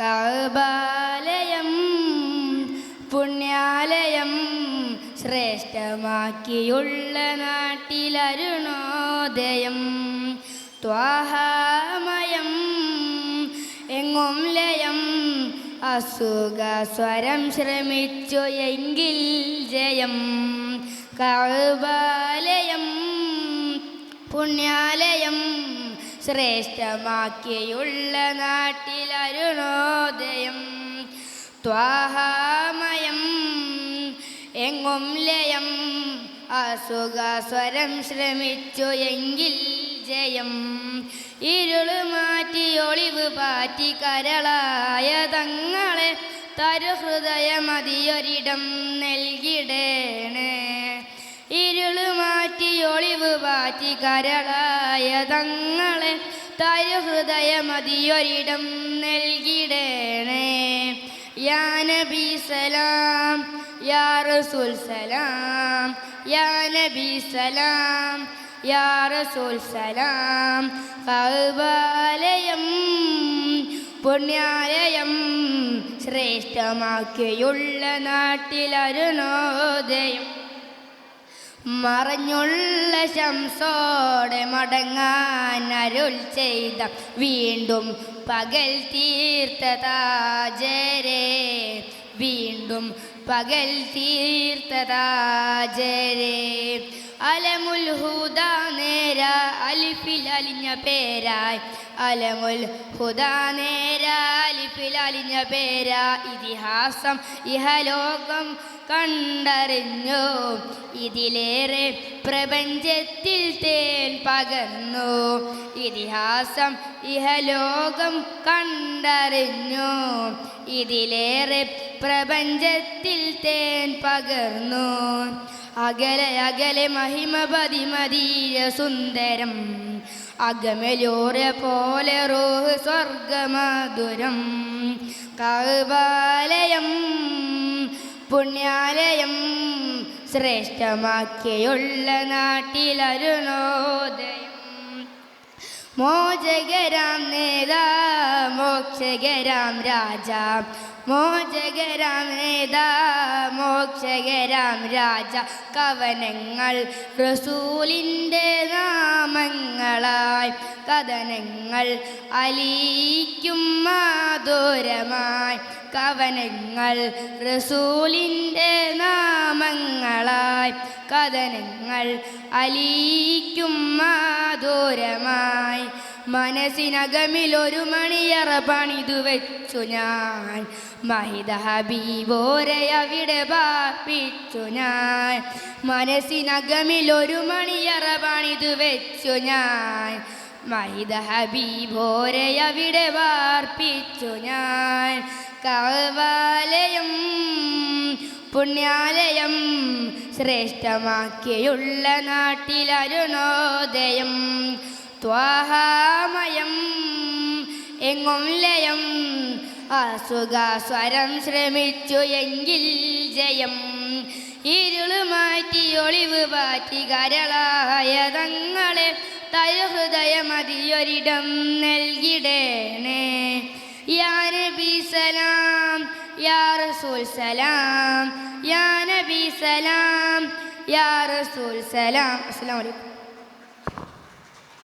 കഅബാലയം പുണ്യാലയം ശ്രേഷ്ഠമാക്കിയുള്ള നാട്ടിലരുണോദയം ത്വാഹാമയം എങ്ങും ലയം അസുഖ സ്വരം ശ്രമിച്ചു എങ്കിൽ ജയം കഅബാലയം പുണ്യാലയം ശ്രേഷ്ഠമാക്കിയുള്ള നാട്ടിലരുണോദയം ത്വാഹാമയം എങ്ങും ലയം അസുഖ സ്വരം ശ്രമിച്ചു എങ്കിൽ ജയം ഇരുള് മാറ്റി ഒളിവ് പാറ്റി കരളായ തങ്ങളെ തരുഹൃദയമതിയൊരിടം നൽകിടേണേ ഇരുള് മാറ്റി ഒളിവ് പാറ്റി കരളായ തങ്ങളെ തരുഹൃദയമതിയൊരിടം നൽകിടേണേ യാ നബി സലാം യാ റസൂൽ സലാം യാ നബി സലാം യാ റസൂൽ സലാം കഅബാലയം പുണ്യാലയം ശ്രേഷ്ഠമാക്കിയുള്ള നാട്ടിലരുണോദയം മറഞ്ഞുള്ള ശംസോടെ മടങ്ങാൻ അരുൾ ചെയ്ത വീണ്ടും പകൽ തീർത്ത താജരേ വീണ്ടും പകൽ തീർത്ത താജരേ അലമുൽ ഹുദാ നേര അലിഫിൽ അലിഞ്ഞ പേരായി അലമുൽ ഹുദാ നേര അലിഫിൽ അലിഞ്ഞ പേരാ ഇതിഹാസം ഇഹലോകം കണ്ടറിഞ്ഞു ഇതിലേറെ പ്രപഞ്ചത്തിൽ തേൻ പകർന്നു ഇതിഹാസം ഇഹലോകം കണ്ടറിഞ്ഞു ഇതിലേറെ പ്രപഞ്ചത്തിൽ തേൻ പകർന്നു അകലെ അകലെ മഹിമപതി മദീന സുന്ദരം അകമലോറെ പോലെ റൂഹ് സ്വർഗമധുരം കഅബാലയം പുണ്യാലയം ശ്രേഷ്ഠമാക്കിയുള്ള നാട്ടിലരുണോദയം മോചകരാം നേതാ മോക്ഷകരാം രാജാ മോചകരാം നേതാ മോക്ഷകരാം രാജ കവനങ്ങൾ റസൂലിൻ്റെ നാമങ്ങളായി കഥനങ്ങൾ അലിയിക്കും മാധുരമായി കവനങ്ങൾ റസൂലിൻ്റെ നാമങ്ങളായി കഥനങ്ങൾ അലിയിക്കും മാധുരമായി മനസ്സിനകമിലൊരു മണിയറ പണിതു വെച്ചു ഞാൻ മഹിത ഹബീബോരെ അവിടെ പാർപ്പിച്ചു ഞാൻ മനസ്സിനകമിലൊരു മണിയറ പണിതു വെച്ചു ഞാൻ മഹിത ഹബീബോരെ അവിടെ പാർപ്പിച്ചു ഞാൻ കഅബാലയം പുണ്യാലയം ശ്രേഷ്ഠമാക്കിയുള്ള നാട്ടിലരുണോദയം ത്വാഹാമയം എങ്ങും ലയം അസുഖ സ്വരം ശ്രമിച്ചു എങ്കിൽ ജയം ഇരുള് മാറ്റി ഒളിവ് പാറ്റി കരളായ തങ്ങളെ തരുഹൃദയമതിയൊരിടം നൽകിടേണേ യാ നബി സലാം യാ റസൂൽ സലാം യാ നബി സലാം യാ റസൂൽ സലാം അസ്സലാമു അലൈക്കും.